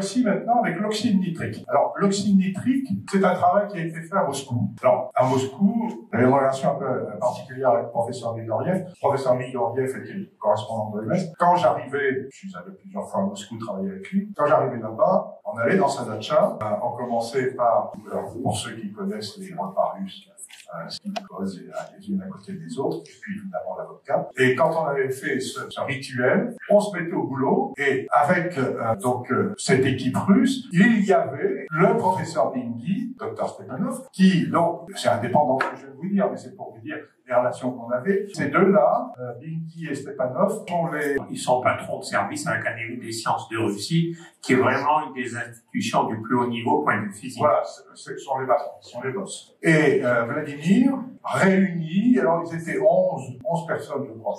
voici maintenant avec l'oxyde nitrique. Alors, l'oxyde nitrique, c'est un travail qui a été fait à Moscou. Alors, à Moscou, il y avait une relation un peu particulière avec le professeur Grigoriev. Le professeur Grigoriev était le correspondant de l'OMS. Quand j'arrivais, je suis allé plusieurs fois à Moscou travailler avec lui, quand j'arrivais là-bas, on allait dans sa datcha, on commençait par, alors, pour ceux qui connaissent les repas russes, ce qui pose les unes à côté des autres, et puis évidemment la vodka. Et quand on avait fait ce rituel, on se mettait au boulot, et avec cette équipe russe, il y avait le professeur Bingui, Dr Stepanov, qui, donc, c'est indépendant de ce que je vais vous dire, mais c'est pour vous dire les relations qu'on avait. Ces deux-là, Bingui et Stepanov, ils sont patrons de service à l'Académie des sciences de Russie, qui est vraiment une des institutions du plus haut niveau point de vue physique. Voilà, ce sont les patrons, ce sont les boss. Et Vladimir, réunis, alors ils étaient 11 personnes, je crois,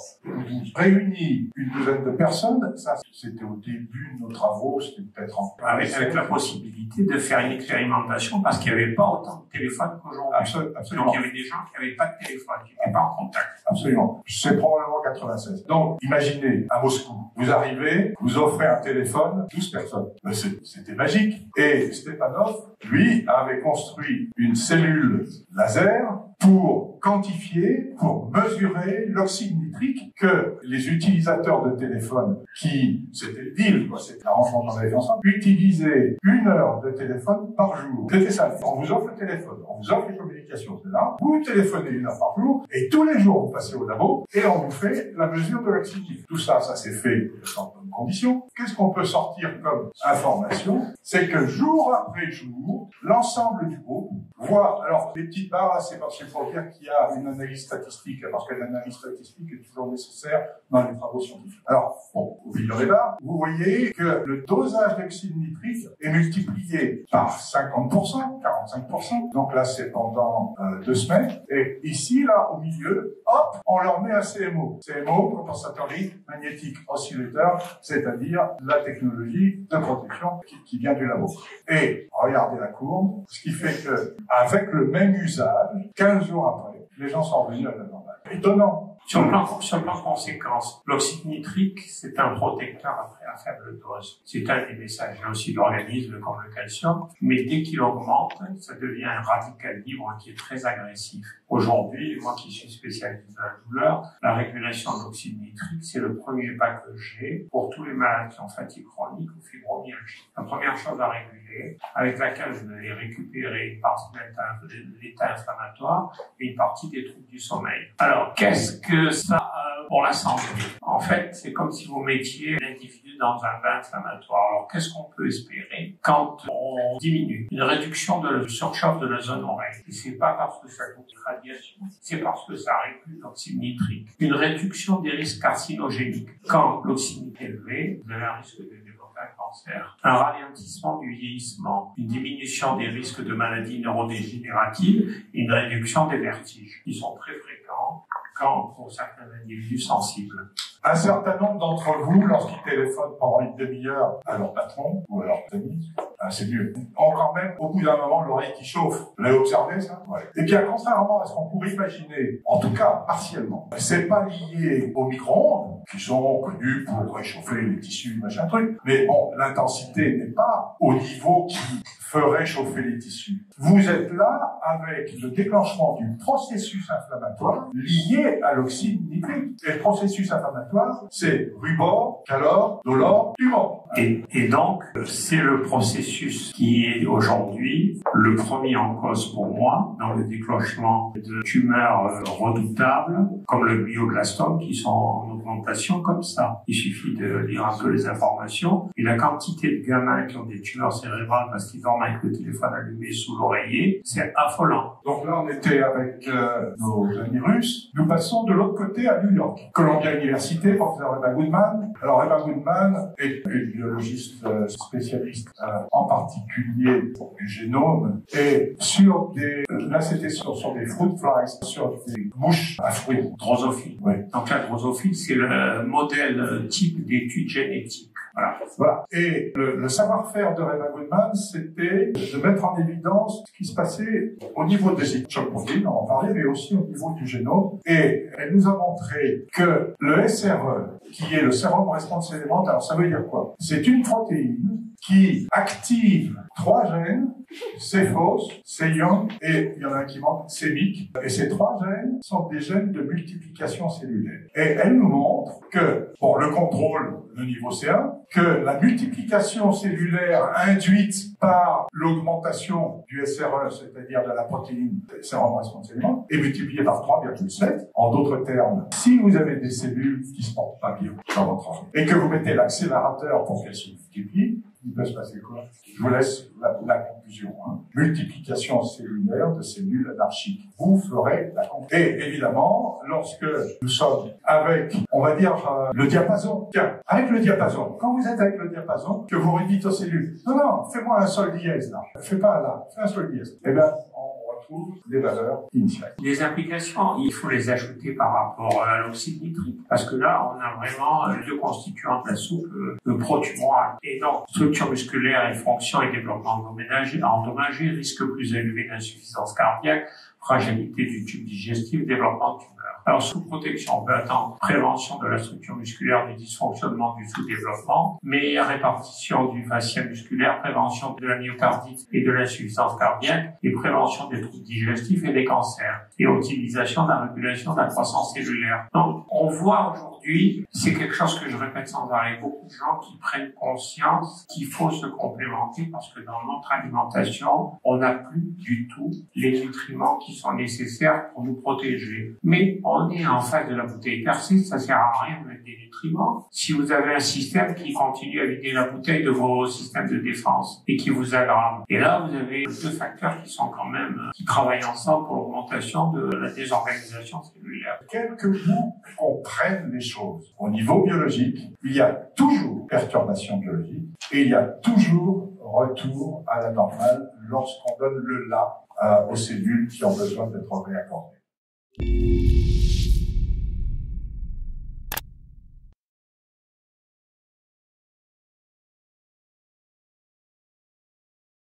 réunis une douzaine de personnes, ça c'était au début de nos travaux, c'était peut-être en... Avec la possibilité de faire une expérimentation, parce qu'il n'y avait pas autant de téléphones qu'aujourd'hui. Absolument. Donc il y avait des gens qui n'avaient pas de téléphone, qui n'étaient pas en contact. Absolument. C'est probablement 96. Donc, imaginez, à Moscou, vous arrivez, vous offrez un téléphone, 12 personnes. C'était magique. Et Stepanov, lui, avait construit une cellule laser pour quantifier, pour mesurer l'oxyde nitrique que les utilisateurs de téléphone qui, c'était le deal, quoi, c'était l'arrangement qu'on avait fait ensemble, utilisaient 1 heure de téléphone par jour. C'était ça. On vous offre le téléphone, on vous offre les communications, c'est là, vous téléphonez 1 heure par jour, et tous les jours, vous passez au labo, et on vous fait la mesure de l'oxyde nitrique. Tout ça, ça s'est fait dans bonnes conditions. Qu'est-ce qu'on peut sortir comme information? C'est que jour après jour, l'ensemble du groupe voit, alors, les petites barres, là, c'est parce qu'il faut dire qu'il y a une analyse statistique, parce que l'analyse statistique est toujours nécessaire dans les travaux scientifiques. Alors, bon, au milieu des barres, vous voyez que le dosage d'oxyde nitrique est multiplié par 50%, 45%. Donc là, c'est pendant 2 semaines. Et ici, là, au milieu, hop, on leur met un CMO. CMO, compensateur magnétique oscillateur, c'est-à-dire la technologie de protection qui vient du labo. Et regardez la courbe, ce qui fait que, avec le même usage, 15 jours après, les gens sont revenus à la normale. Étonnant. Sur le plan conséquence, l'oxyde nitrique, c'est un protecteur à faible dose. C'est un des messagers aussi de l'organisme comme le calcium, mais dès qu'il augmente, ça devient un radical libre qui est très agressif. Aujourd'hui, moi qui suis spécialiste de la douleur, la régulation de l'oxyde nitrique, c'est le premier pas que j'ai pour tous les malades qui ont fatigue chronique ou fibromyalgie. La première chose à réguler, avec laquelle je vais récupérer une partie de l'état inflammatoire et une partie des troubles du sommeil. Alors, qu'est-ce que ça pour la santé? En fait, c'est comme si vous mettiez l'individu dans un bain inflammatoire. Alors, qu'est-ce qu'on peut espérer quand on diminue? Une réduction de surchauffe de la zone oreille. Et c'est pas parce que ça coûte radiation, c'est parce que ça régule l'oxyde nitrique. Une réduction des risques carcinogéniques. Quand l'oxyde nitrique est élevé, vous avez un risque de développer un cancer. Un ralentissement du vieillissement. Une diminution des risques de maladies neurodégénératives. Une réduction des vertiges, qui sont très fréquents pour certains individus sensibles. Un certain nombre d'entre vous, lorsqu'ils téléphonent pendant une demi-heure à leur patron ou à leur ami, c'est mieux, ont quand même, au bout d'un moment, l'oreille qui chauffe. Vous l'avez observé, ça? Ouais. Et bien, contrairement à ce qu'on pourrait imaginer, en tout cas, partiellement, c'est pas lié aux micro-ondes, qui sont connus pour réchauffer les tissus, machin truc. Mais bon, l'intensité n'est pas au niveau qui ferait chauffer les tissus. Vous êtes là avec le déclenchement du processus inflammatoire lié à l'oxyde nitrique. Et le processus inflammatoire, c'est rubor, calor, dolor, tumor. Et donc, c'est le processus qui est aujourd'hui le premier en cause pour moi dans le déclenchement de tumeurs redoutables, comme le glioblastome, qui sont en augmentation comme ça. Il suffit de lire un peu les informations. Et la quantité de gamins qui ont des tumeurs cérébrales parce qu'ils dorment avec le téléphone allumé sous l'oreiller, c'est affolant. Donc là, on était avec nos amis russes. Nous passons de l'autre côté à New York. Columbia University, professeur Eva Goodman. Alors, Eva Goodman est une biologiste spécialiste en particulier pour du génome et sur des... là, c'était sur des fruit flies, sur des mouches à fruits. Drosophile. Oui. Donc la drosophile, c'est le modèle type d'étude génétique. Voilà. Et le savoir-faire de Raymond Goodman, c'était de mettre en évidence ce qui se passait au niveau des protéines, on en parlait, mais aussi au niveau du génome. Et elle nous a montré que le SRE, qui est le sérum response element, alors ça veut dire quoi? C'est une protéine qui active 3 gènes, CFOS, CYON, et il y en a un qui manque, CMYC. Et ces 3 gènes sont des gènes de multiplication cellulaire. Et elle nous montre que, pour le contrôle, le niveau C1, que la multiplication cellulaire induite par l'augmentation du SRE, c'est-à-dire de la protéine sérum response element, est multipliée par 3,7. En d'autres termes, si vous avez des cellules qui se portent pas bien dans votre organisme, et que vous mettez l'accélérateur pour qu'elles se multiplient, il peut se passer quoi? Je vous laisse la conclusion. Multiplication cellulaire de cellules anarchiques. Vous ferez la conclusion. Et évidemment, lorsque nous sommes avec, on va dire, le diapason. Tiens, avec le diapason. Quand vous êtes avec le diapason, que vous redites aux cellules, non, fais-moi un sol dièse là. Fais pas un là, fais un sol dièse. Eh bien, on retrouve des valeurs initiales. Les applications, il faut les ajouter par rapport à l'oxyde nitrique, parce que là, on a vraiment deux constituants de la soupe, le protumoral. Et donc, structure musculaire et fonction et développement endommagé, risque plus élevé d'insuffisance cardiaque, fragilité du tube digestif, développement de tumeur. Alors, sous protection, on peut attendre prévention de la structure musculaire, du dysfonctionnement du sous-développement, meilleure répartition du fascia musculaire, prévention de la myocardite et de l'insuffisance cardiaque, et prévention des troubles digestifs et des cancers, et optimisation de la régulation de la croissance cellulaire. Donc, on voit aujourd'hui, c'est quelque chose que je répète sans arrêt, beaucoup de gens qui prennent conscience qu'il faut se complémenter parce que dans notre alimentation, on n'a plus du tout les nutriments qui sont nécessaires pour nous protéger. Mais on est en face de la bouteille percée, ça sert à rien de mettre des nutriments. Si vous avez un système qui continue à vider la bouteille de vos systèmes de défense et qui vous aggrave. Et là, vous avez 2 facteurs qui sont quand même, qui travaillent ensemble pour l'augmentation de la désorganisation cellulaire. Quelques mots comprennent les choses. Au niveau biologique, il y a toujours perturbation biologique et il y a toujours retour à la normale lorsqu'on donne le là aux cellules qui ont besoin d'être réaccordées.